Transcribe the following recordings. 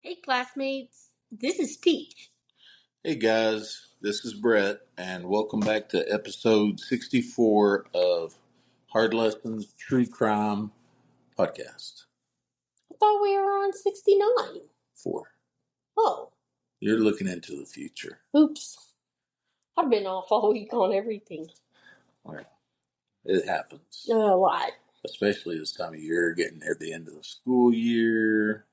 Hey, classmates. This is Teach. Hey guys, this is Brett, and welcome back to episode 64 of Hard Lessons True Crime Podcast. I thought we were on 69. 4. Oh, You're looking into the future. oops. I've been off all week on everything. Well, it happens. A lot. Especially this time of year, getting near the end of the school year.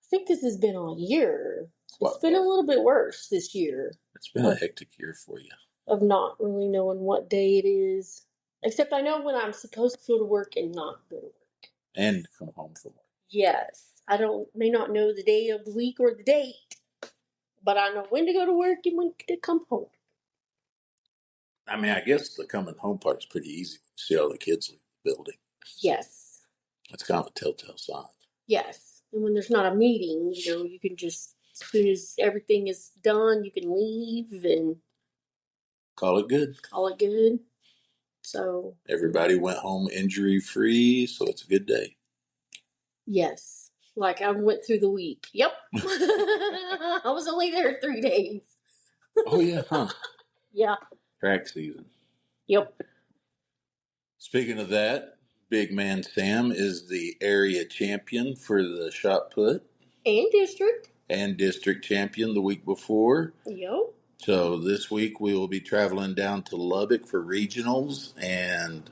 I think this has been all year. Well, It's been a little bit worse this year. It's been a hectic year for you. Of not really knowing what day it is. Except I know when I'm supposed to go to work and not go to work. And come home from work. Yes. I may not know the day of the week or the date, but I know when to go to work and when to come home. I mean, I guess the coming home part's pretty easy. See all the kids leave the building. Yes. That's kind of a telltale sign. Yes. And when there's not a meeting, you can just, as soon as everything is done, you can leave and Call it good. So. Everybody went home injury free, so it's a good day. Yes. Like I went through the week. Yep. I was only there 3 days. Oh, yeah, huh? Yeah. Track season. Yep. Speaking of that, Big Man Sam is the area champion for the shot put. And district. And district champion the week before. Yep. So this week we will be traveling down to Lubbock for regionals, and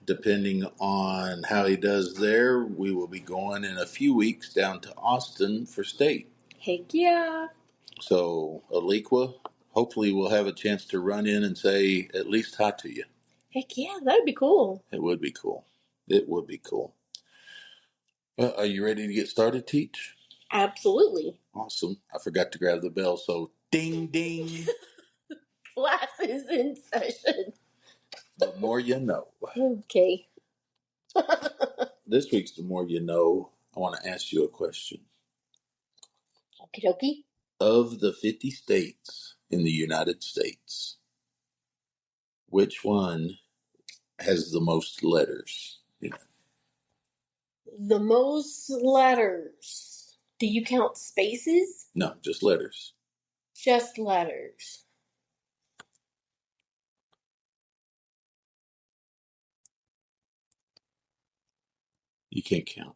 depending on how he does there, we will be going in a few weeks down to Austin for state. Heck yeah. So, Aliqua, hopefully we'll have a chance to run in and say at least hi to you. Heck yeah, that'd be cool. It would be cool. It would be cool. Well, are you ready to get started, Teach? Absolutely. Awesome. I forgot to grab the bell, so ding, ding. Class is in session. The more you know. Okay. This week's The More You Know, I want to ask you a question. Okie dokie. Of the 50 states in the United States, which one has the most letters in it? The most letters. Do you count spaces? No, just letters. Just letters. You can't count.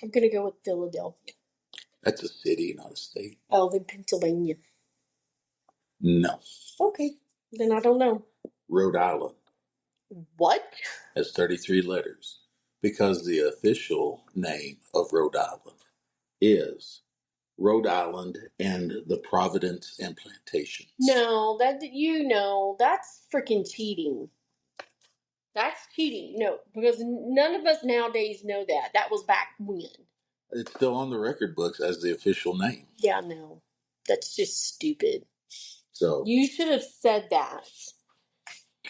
I'm going to go with Philadelphia. That's a city, not a state. Oh, then Pennsylvania. No. Okay. Then I don't know. Rhode Island. What? Has 33 letters because the official name of Rhode Island is Rhode Island and the Providence and Plantations. No, that's freaking cheating. That's cheating. No, because none of us nowadays know that. That was back when. It's still on the record books as the official name. Yeah, no. That's just stupid. So you should have said that.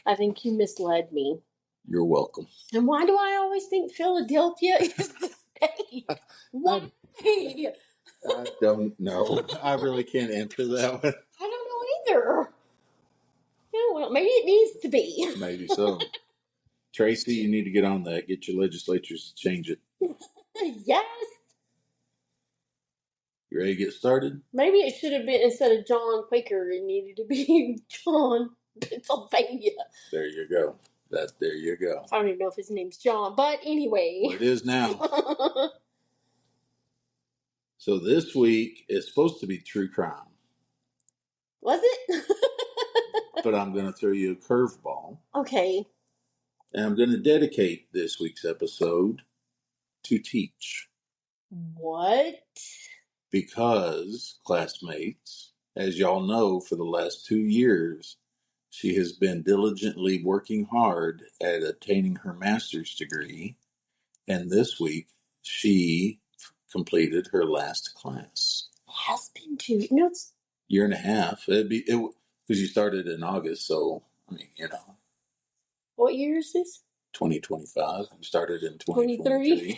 I think you misled me. You're welcome. And why do I always think Philadelphia is the state? Why? I don't know. I really can't answer that one. I don't know either. Yeah, well, maybe it needs to be. Maybe so. Tracy, you need to get on that. Get your legislatures to change it. Yes. You ready to get started? Maybe it should have been, instead of John Quaker, it needed to be John Pennsylvania. There you go. There you go. I don't even know if his name's John, but anyway. Well, it is now. So this week is supposed to be true crime. Was it? But I'm going to throw you a curveball. Okay. And I'm going to dedicate this week's episode to Teach. What? Because, classmates, as y'all know, for the last 2 years, she has been diligently working hard at attaining her master's degree. And this week, she completed her last class. It has been 2. No, it's 1.5 years. Because you started in August, so, I mean, What year is this? 2025. You started in 2023.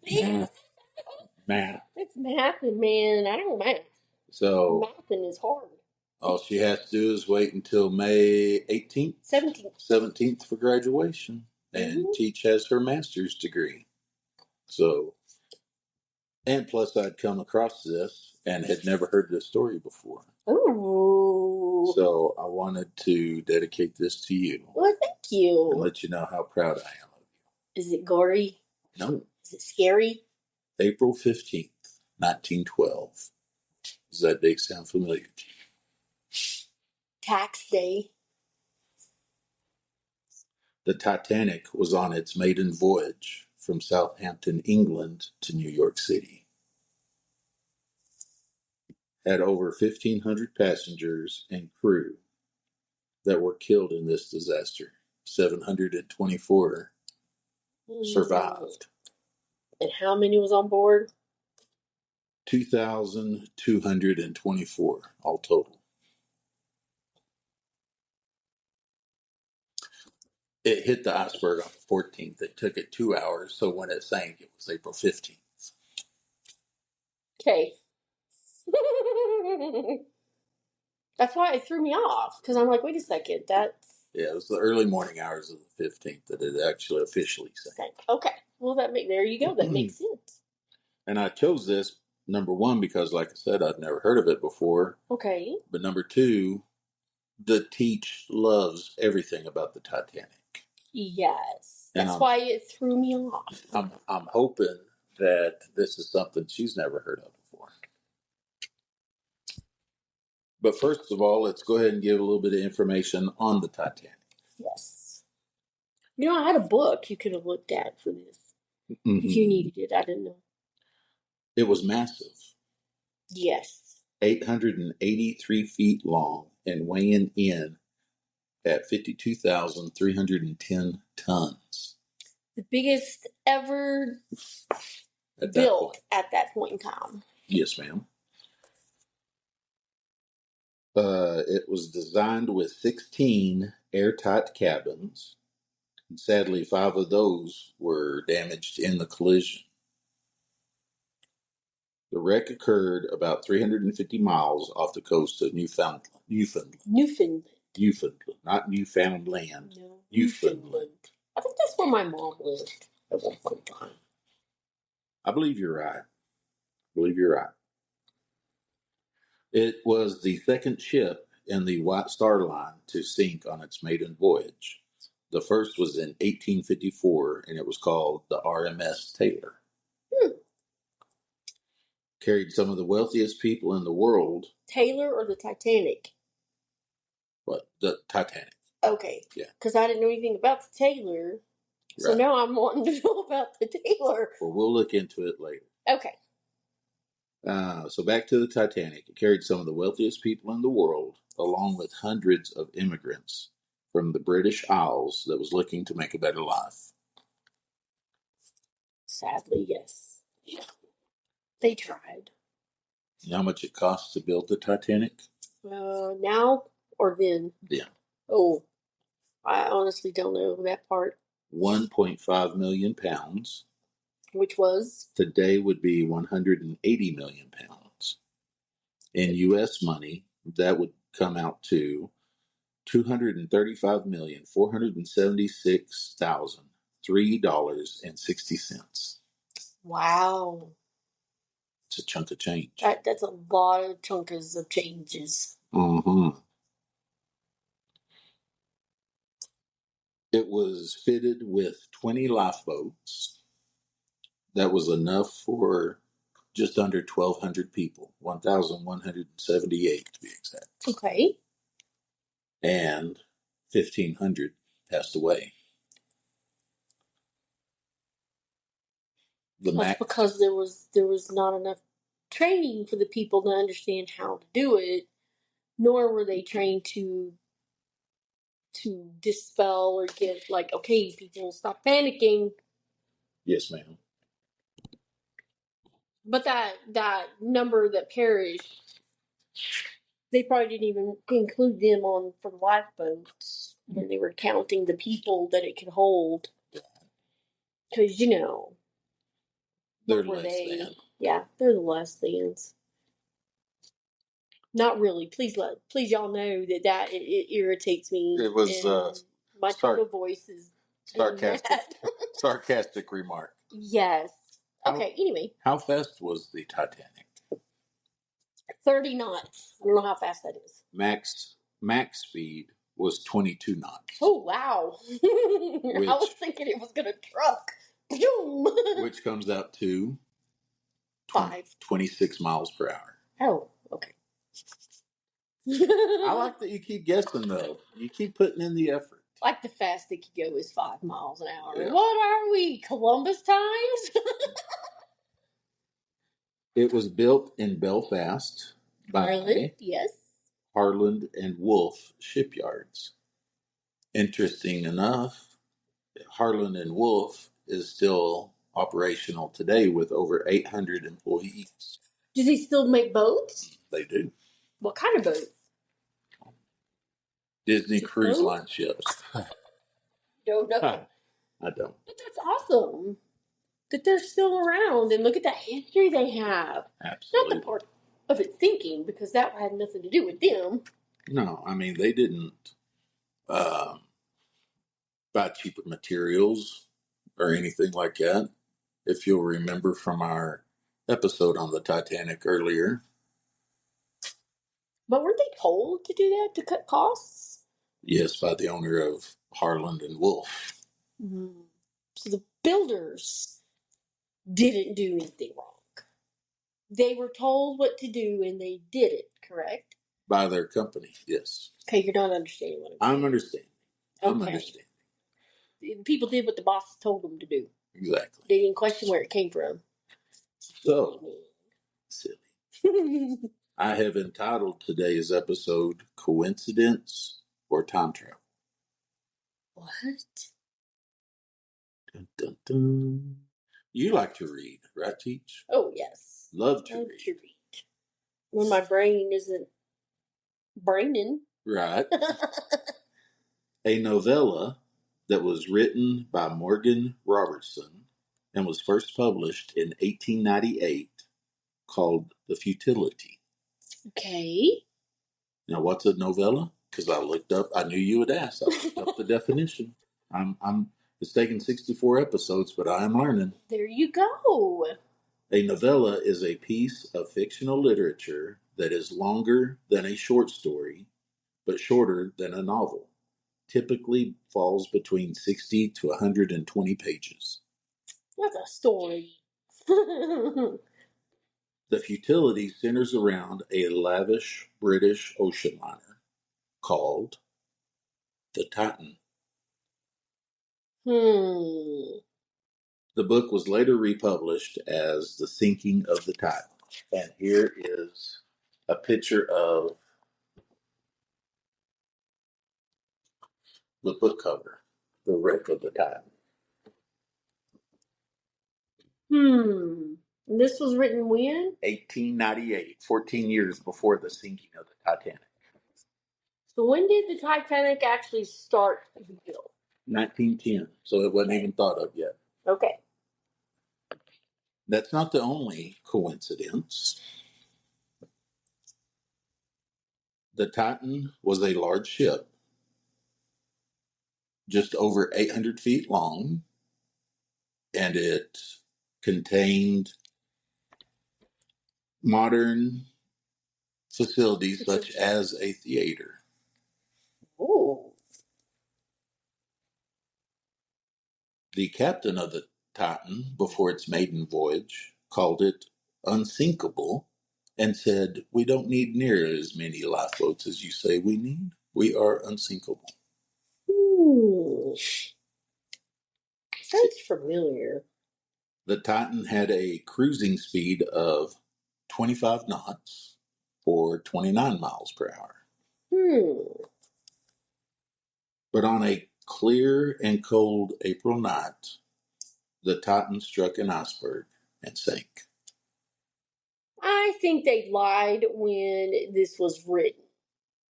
23? Math. It's math, and man, I don't know math. So mathing is hard. all she has to do is wait until May 18th, 17th for graduation, and Teach has her master's degree. So, and plus I'd come across this and had never heard this story before. Ooh. So I wanted to dedicate this to you. Well, thank you. And let you know how proud I am of you. Is it gory? No. Is it scary? April 15th, 1912. Does that date sound familiar to you? Tax day. The Titanic was on its maiden voyage from Southampton, England to New York City. Had over 1,500 passengers and crew that were killed in this disaster. 724 survived. And how many was on board? 2,224 all total. It hit the iceberg on the 14th. It took it 2 hours, so when it sank, it was April 15th. Okay. That's why it threw me off, because I'm like, wait a second, that's... Yeah, it was the early morning hours of the 15th that it actually officially sank. Okay, well, there you go. That makes sense. And I chose this, number one, because, like I said, I'd never heard of it before. Okay. But number two, the Teach loves everything about the Titanic. Yes. That's why it threw me off. I'm hoping that this is something she's never heard of before. But first of all, let's go ahead and give a little bit of information on the Titanic. Yes. You know, I had a book you could have looked at for this. Mm-hmm. If you needed it. I didn't know. It was massive. Yes. 883 feet long and weighing in at 52,310 tons. The biggest ever built at that point in time. Yes, ma'am. It was designed with 16 airtight cabins. And sadly, 5 of those were damaged in the collision. The wreck occurred about 350 miles off the coast of Newfoundland. Not Newfoundland. No, Newfoundland. I think that's where my mom lived at one point in time. I believe you're right. It was the second ship in the White Star Line to sink on its maiden voyage. The first was in 1854, and it was called the RMS Taylor. Carried some of the wealthiest people in the world. Taylor or the Titanic? What? The Titanic. Okay. Yeah. Because I didn't know anything about the Taylor. So right. Now I'm wanting to know about the Taylor. Well, we'll look into it later. Okay. So back to the Titanic. It carried some of the wealthiest people in the world, along with hundreds of immigrants from the British Isles that was looking to make a better life. Sadly, yes. They tried. You know how much it cost to build the Titanic? Now or then? Yeah. Oh, I honestly don't know that part. 1.5 million pounds. Which was? Today would be 180 million pounds. In U.S. money, that would come out to $235,476,003.60. Wow. It's a chunk of change. That's a lot of chunks of changes. Mm-hmm. It was fitted with 20 lifeboats. That was enough for just under 1,200 people. 1,178 to be exact. Okay. And 1,500 passed away. That's because there was not enough training for the people to understand how to do it, nor were they trained to dispel or get like, okay, people stop panicking. Yes, ma'am. But that number that perished, they probably didn't even include them on for the lifeboats when they were counting the people that it could hold. Because they're less than. Yeah, they're the less thans. Not really. Please y'all know that it irritates me. It was my tone of voice is sarcastic. Sarcastic remark. Yes. Okay. Anyway, how fast was the Titanic? 30 knots. I don't know how fast that is. Max speed was 22 knots. Oh wow! I was thinking it was gonna truck. Which comes out to 26 miles per hour. Oh, okay. I like that you keep guessing, though. You keep putting in the effort. Like the fastest it could go is 5 miles an hour. Yeah. What are we, Columbus times? It was built in Belfast by Harland and Wolff shipyards. Interesting enough, Harland and Wolff is still operational today with over 800 employees. Do they still make boats? They do. What kind of boats? Disney Cruise Line ships. Don't know. I don't. But that's awesome that they're still around, and look at that history they have. Absolutely. Not the part of it sinking, because that had nothing to do with them. No, I mean, they didn't buy cheaper materials or anything like that. If you'll remember from our episode on the Titanic earlier. But weren't they told to do that to cut costs? Yes, by the owner of Harland and Wolff. Mm-hmm. So the builders didn't do anything wrong. They were told what to do and they did it, correct? By their company, yes. Okay, you're not understanding what I'm saying. I'm understanding. I'm understanding. People did what the boss told them to do. Exactly. They didn't question where it came from. So, silly. I have entitled today's episode, Coincidence or Time Travel. What? Dun, dun, dun. You like to read, right, Teach? Oh, yes. Love to read. When my brain isn't braining. Right. A novella that was written by Morgan Robertson and was first published in 1898 called The Futility. Okay. Now, what's a novella? Because I looked up, I knew you would ask. I looked up the definition. It's taken 64 episodes, but I am learning. There you go. A novella is a piece of fictional literature that is longer than a short story, but shorter than a novel. Typically falls between 60 to 120 pages. What's a story? The Futility centers around a lavish British ocean liner called the Titan. The book was later republished as The Sinking of the Titan. And here is a picture of the book cover, the wreck of the Titan. This was written when? 1898, 14 years before the sinking of the Titanic. So when did the Titanic actually start to be built? 1910, so it wasn't even thought of yet. Okay. That's not the only coincidence. The Titan was a large ship, just over 800 feet long, and it contained modern facilities such as a theater. Oh. The captain of the Titan, before its maiden voyage, called it unsinkable and said, "We don't need near as many lifeboats as you say we need. We are unsinkable." Ooh. Sounds familiar. The Titan had a cruising speed of 25 knots or 29 miles per hour. But on a clear and cold April night, the Titan struck an iceberg and sank. I think they lied when this was written.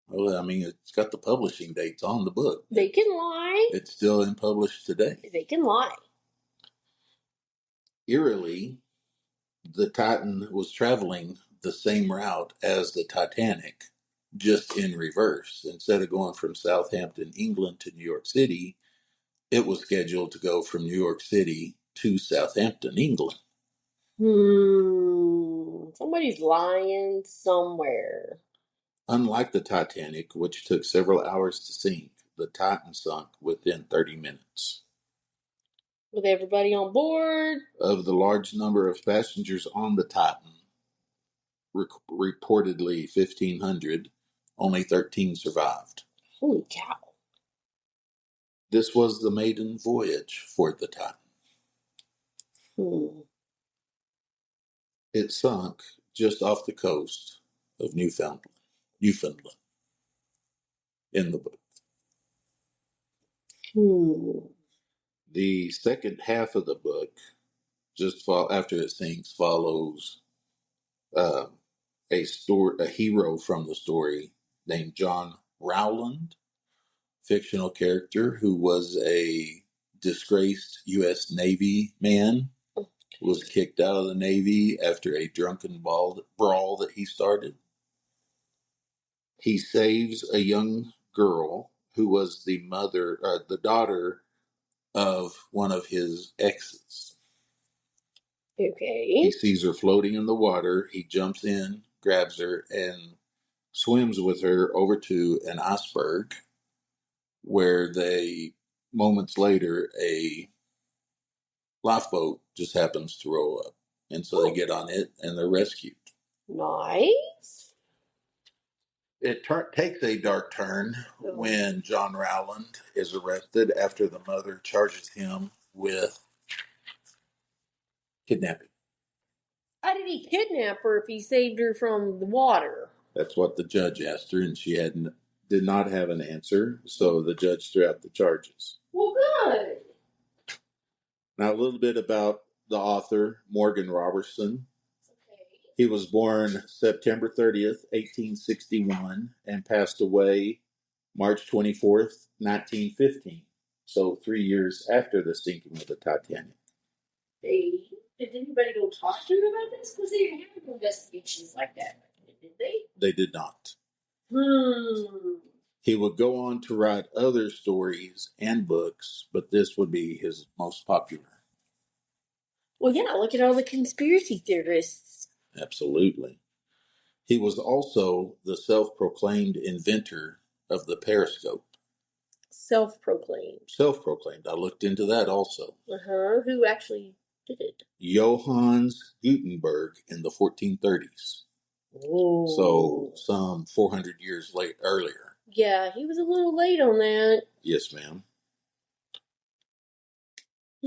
Well, I mean, it's got the publishing dates on the book. They can lie. It's still in published today. They can lie. Eerily, the Titan was traveling the same route as the Titanic, just in reverse. Instead of going from Southampton, England to New York City, it was scheduled to go from New York City to Southampton, England. Somebody's lying somewhere. Unlike the Titanic, which took several hours to sink, the Titan sunk within 30 minutes. With everybody on board? Of the large number of passengers on the Titan, reportedly 1,500, only 13 survived. Holy cow. This was the maiden voyage for the Titan. It sunk just off the coast of Newfoundland in the book. The second half of the book, just after it sinks, follows a hero from the story named John Rowland, fictional character who was a disgraced U.S. Navy man, was kicked out of the Navy after a drunken brawl that he started. He saves a young girl who was the daughter of one of his exes. Okay. He sees her floating in the water. He jumps in, grabs her, and swims with her over to an iceberg where moments later, a lifeboat just happens to roll up. And so they get on it and they're rescued. Nice. It takes a dark turn when John Rowland is arrested after the mother charges him with kidnapping. How did he kidnap her if he saved her from the water? That's what the judge asked her, and she did not have an answer, so the judge threw out the charges. Well, good. Now, a little bit about the author, Morgan Robertson. He was born September 30th, 1861, and passed away March 24th, 1915. So 3 years after the sinking of the Titanic. Did anybody go talk to him about this? Because they didn't have investigations like that, did they? They did not. He would go on to write other stories and books, but this would be his most popular. Well, yeah, look at all the conspiracy theorists. Absolutely. He was also the self-proclaimed inventor of the periscope. Self-proclaimed. Self-proclaimed. I looked into that also. Who actually did it? Johannes Gutenberg in the 1430s. Oh. So some 400 years earlier. Yeah, he was a little late on that. Yes, ma'am.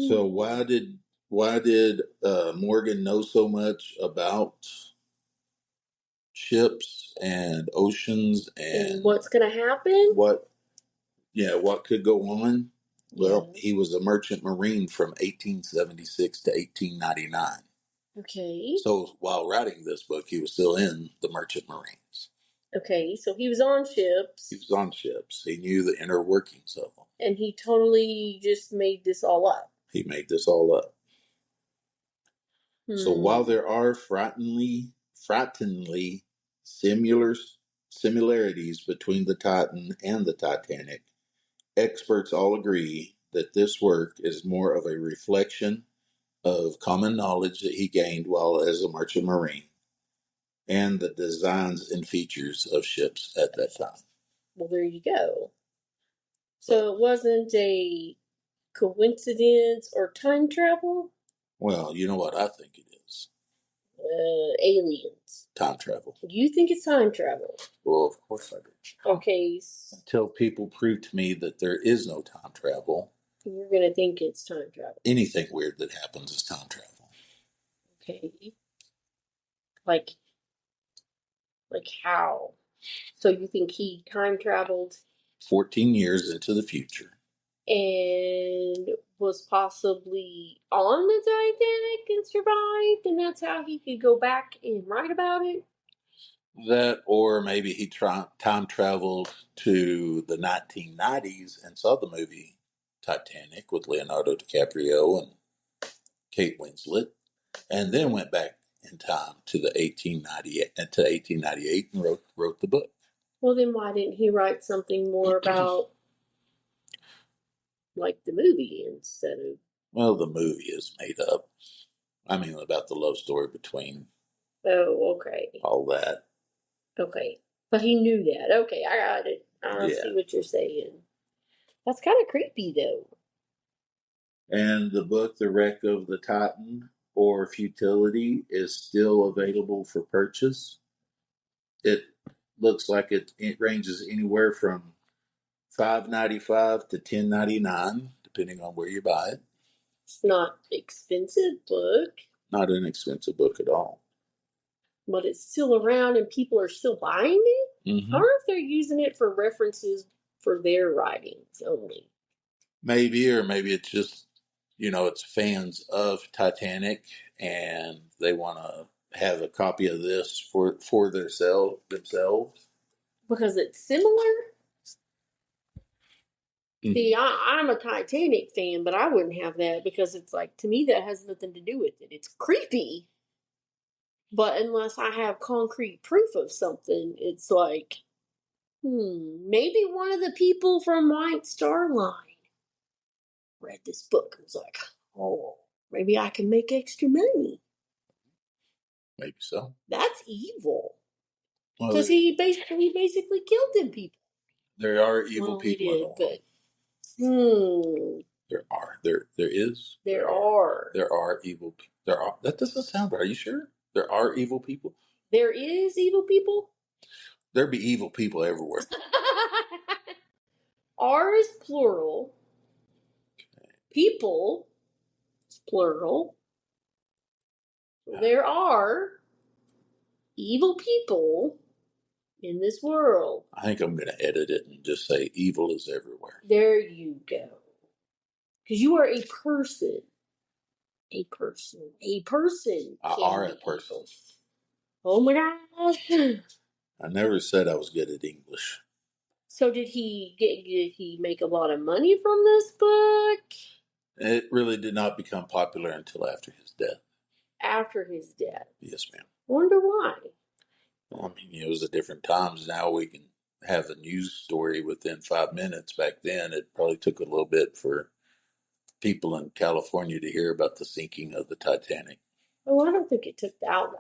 So why did Morgan know so much about ships and oceans and what's going to happen? What could go on? Well, he was a merchant marine from 1876 to 1899. Okay. So while writing this book, he was still in the merchant marines. Okay, so he was on ships. He was on ships. He knew the inner workings of them. And he totally just made this all up. He made this all up. So while there are frighteningly similarities between the Titan and the Titanic, experts all agree that this work is more of a reflection of common knowledge that he gained while as a merchant marine and the designs and features of ships at that time. Well, there you go. So it wasn't a coincidence or time travel? Well, you know what I think it is. Aliens. Time travel. You think it's time travel? Well, of course I do. Okay. Until people prove to me that there is no time travel. You're going to think it's time travel. Anything weird that happens is time travel. Okay. Like how? So you think he time traveled 14 years into the future and was possibly on the Titanic and survived, and that's how he could go back and write about it? That, or maybe he time traveled to the 1990s and saw the movie Titanic with Leonardo DiCaprio and Kate Winslet, and then went back in time to the 1898 and wrote the book. Well, then why didn't he write something more about like the movie instead of? Well, the movie is made up. I mean, about the love story between. Oh, okay. All that. Okay. But he knew that. Okay, I got it. I see what you're saying. That's kind of creepy, though. And the book, The Wreck of the Titan or Futility, is still available for purchase. It looks like it ranges anywhere from $5.95 to $10.99, depending on where you buy it. It's not an expensive book. Not an expensive book at all. But it's still around and people are still buying it? Mm-hmm. I wonder if they're using it for references for their writings only. Maybe, or maybe it's just, it's fans of Titanic and they want to have a copy of this for themselves. Because it's similar? Mm-hmm. See, I'm a Titanic fan, but I wouldn't have that because it's like, to me, that has nothing to do with it. It's creepy. But unless I have concrete proof of something, it's like, maybe one of the people from White Star Line read this book and was like, oh, maybe I can make extra money. Maybe so. That's evil. Well, because he basically killed them people. There are evil people in the world. There are. There are evil people. That doesn't sound right. Are you sure? There are evil people? There is evil people? There be evil people everywhere. R is plural. Okay. People is plural. So there are evil people in this world. I think I'm going to edit it and just say evil is everywhere. There you go. Because you are a person. A person. A person. I are a person. Oh my gosh. I never said I was good at English. So did he make a lot of money from this book? It really did not become popular until after his death. After his death? Yes, ma'am. Wonder why. I mean, it was at different times. Now we can have a news story within 5 minutes. Back then, it probably took a little bit for people in California to hear about the sinking of the Titanic. Oh, I don't think it took that long.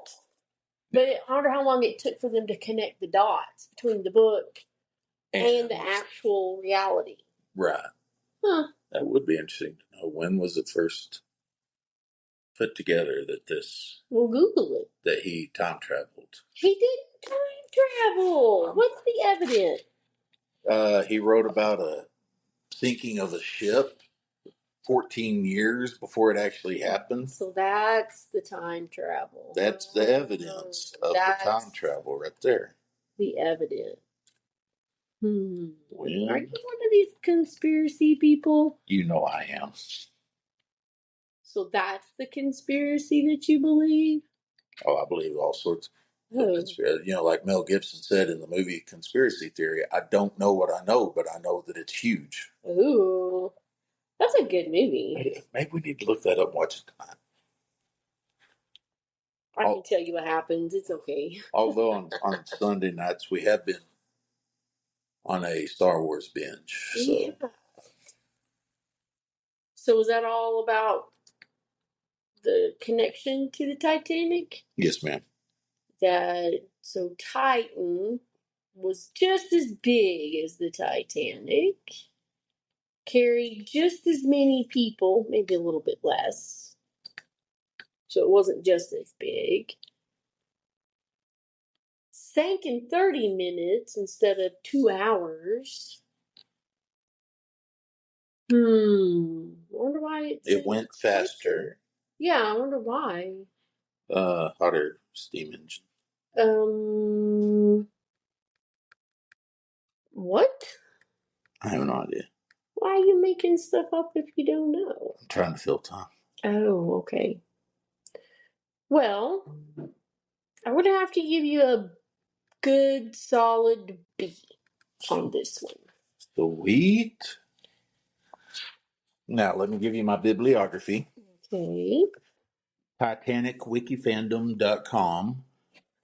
But I wonder how long it took for them to connect the dots between the book and the actual reality. Right. Huh. That would be interesting to know. When was it first put together that this... We'll Google it. That he time traveled. He didn't time travel. What's the evidence? He wrote about a sinking of a ship 14 years before it actually happened. So that's the time travel. That's the evidence of the time travel right there. The evidence. Are you one of these conspiracy people? You know I am. So that's the conspiracy that you believe? Oh, I believe all sorts of conspiracy. Like Mel Gibson said in the movie Conspiracy Theory, I don't know what I know, but I know that it's huge. Ooh. That's a good movie. Maybe we need to look that up and watch it tonight. I can tell you what happens. It's okay. Although on Sunday nights we have been on a Star Wars binge. Yeah. So is that all about the connection to the Titanic? Yes, ma'am. So Titan was just as big as the Titanic, carried just as many people, maybe a little bit less. So it wasn't just as big. Sank in 30 minutes instead of 2 hours. I wonder why it went faster. Yeah, I wonder why. Hotter steam engine. What? I have no idea. Why are you making stuff up if you don't know? I'm trying to fill time. Oh, okay. Well, I would have to give you a good, solid B on this one. Sweet. Now, let me give you my bibliography. Okay. TitanicWikiFandom.com,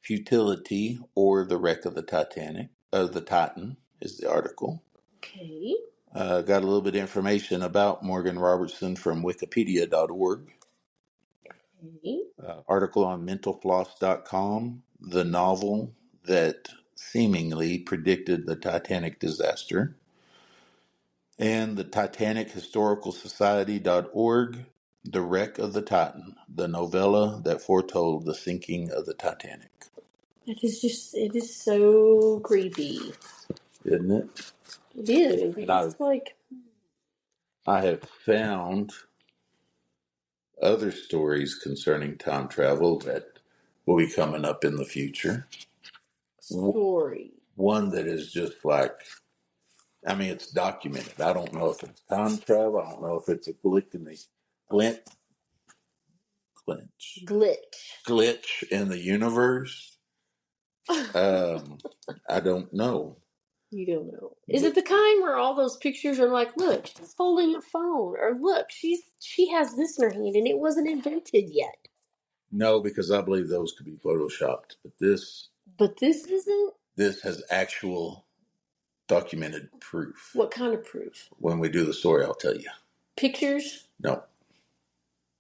Futility or the Wreck of the Titanic, of the Titan is the article. Okay. Got a little bit of information about Morgan Robertson from Wikipedia.org. Okay. Article on mentalfloss.com, the novel that seemingly predicted the Titanic disaster. And the Titanic Historical Society.org, The Wreck of the Titan, the novella that foretold the sinking of the Titanic. It is so creepy. Isn't it? It is. And It's like, I have found other stories concerning time travel that will be coming up in the future. story. One that is just like, I mean, it's documented. I don't know if it's time travel. I don't know if it's a Glitch. glitch in the universe. I don't know. You don't know. Is it But the kind where all those pictures are like, look, she's holding a phone, or look, she has this in her hand and it wasn't invented yet. no, because I believe those could be photoshopped. But this isn't. this has actual documented proof. What kind of proof? When we do the story, I'll tell you. Pictures, No,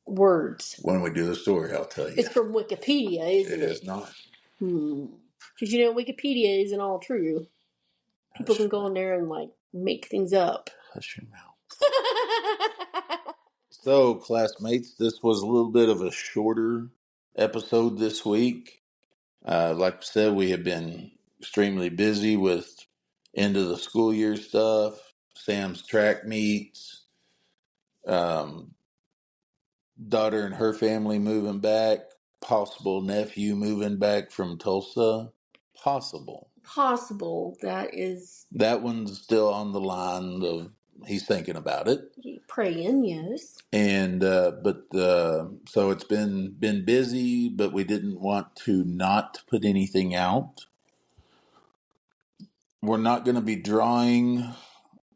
words. when we do the story, I'll tell you. It's from Wikipedia, isn't it? It is not. Because you know Wikipedia isn't all true. People can go in there and like make things up. Hush your mouth. So, classmates, this was a little bit of a shorter episode this week. Like I said, we have been extremely busy with end of the school year stuff, Sam's track meets, um, daughter and her family moving back, possible nephew moving back from Tulsa. Possible. That is That one's still on the line of he's thinking about it. praying, yes. And so it's been busy, but we didn't want to not put anything out. We're not going to be drawing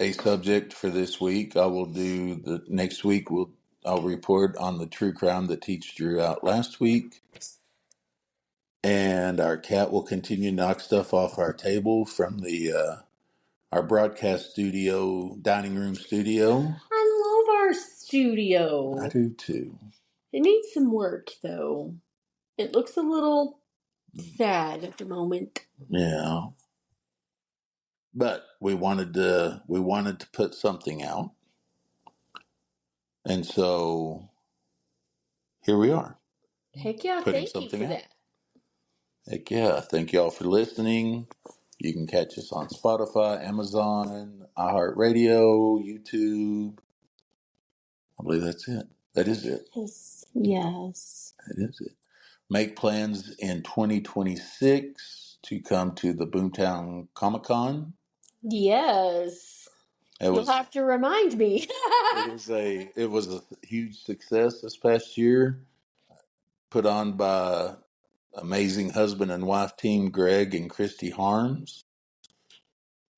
a subject for this week. I will do the next week. I'll report on the true crime that Teach drew out last week, and our cat will continue to knock stuff off our table from the our broadcast studio, dining room studio. I love our studio. I do too. It needs some work though. It looks a little sad at the moment. Yeah. But we wanted to put something out. And so here we are. Heck yeah, Putting thank you something for out. that. Heck yeah. Thank y'all for listening. You can catch us on Spotify, Amazon, iHeartRadio, YouTube. I believe that's it. That is it. Yes. That is it. Make plans in 2026 to come to the Boomtown Comic Con. Yes. You'll have to remind me. It was a huge success this past year, put on by amazing husband and wife team Greg and Christy Harms,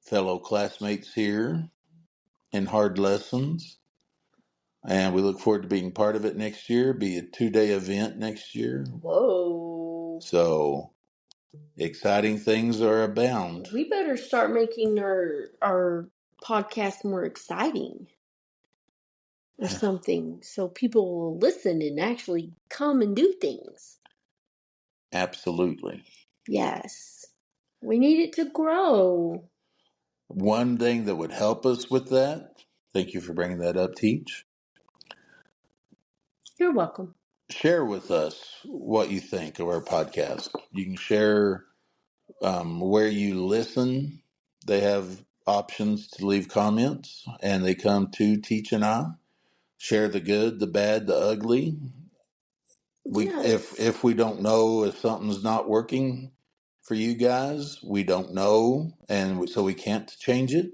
fellow classmates here in Hard Lessons. And we look forward to being part of it next year. Be a 2-day event next year. Whoa. So exciting things are abound. We better start making our podcast more exciting or something so people will listen and actually come and do things. Absolutely. Yes. We need it to grow. One thing that would help us with that, thank you for bringing that up, Teach. You're welcome. Share with us what you think of our podcast. You can share where you listen. They have options to leave comments, and they come to Teach and I. Share the good, the bad, the ugly. If we don't know if something's not working for you guys, we don't know, and so we can't change it.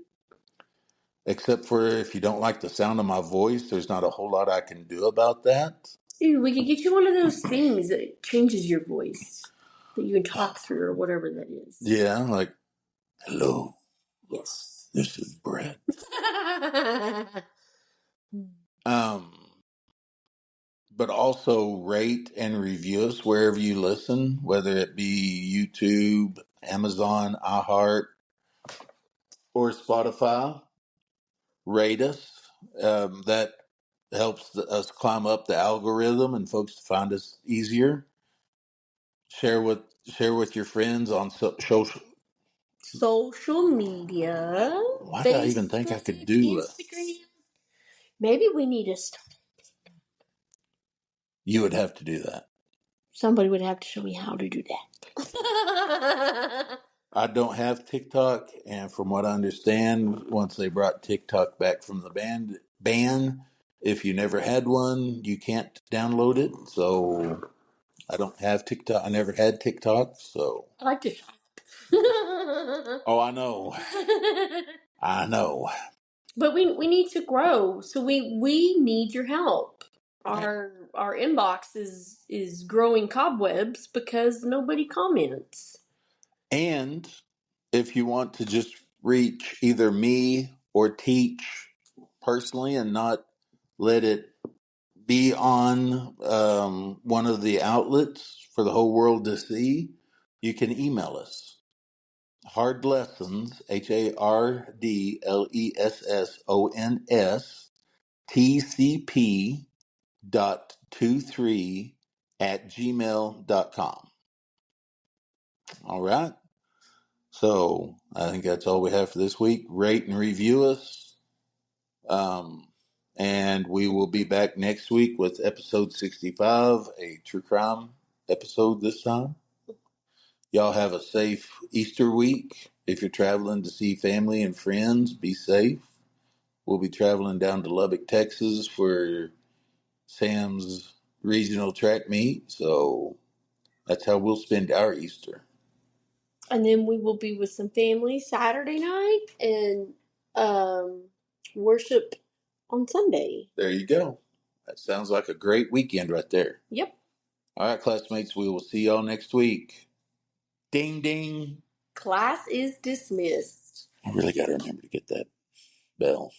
Except for if you don't like the sound of my voice, there's not a whole lot I can do about that. Dude, we could get you one of those things that changes your voice that you can talk through or whatever that is. Yeah, like, hello. Yes. This is Brett. but also rate and review us wherever you listen, whether it be YouTube, Amazon, iHeart, or Spotify. Rate us. That helps us climb up the algorithm and folks to find us easier. Share with your friends on social media. Why did I even think I Facebook, could do it? Instagram. Maybe we need to start. You would have to do that. Somebody would have to show me how to do that. I don't have TikTok, and from what I understand, once they brought TikTok back from the ban, if you never had one, you can't download it. So I don't have TikTok. I never had TikTok, so I like to shop. oh, I know. I know. But we need to grow, so we need your help. Our inbox is growing cobwebs because nobody comments. And if you want to just reach either me or Teach personally and not let it be on one of the outlets for the whole world to see, you can email us. Hard Lessons, HARDLESSONS, TCP.23@gmail.com. All right. So I think that's all we have for this week. Rate and review us. And we will be back next week with episode 65, a true crime episode this time. Y'all have a safe Easter week. If you're traveling to see family and friends, be safe. We'll be traveling down to Lubbock, Texas for Sam's regional track meet. So that's how we'll spend our Easter. And then we will be with some family Saturday night and worship on Sunday. There you go. That sounds like a great weekend right there. Yep. All right, classmates, we will see y'all next week. Ding, ding. Class is dismissed. I really got to remember to get that bell.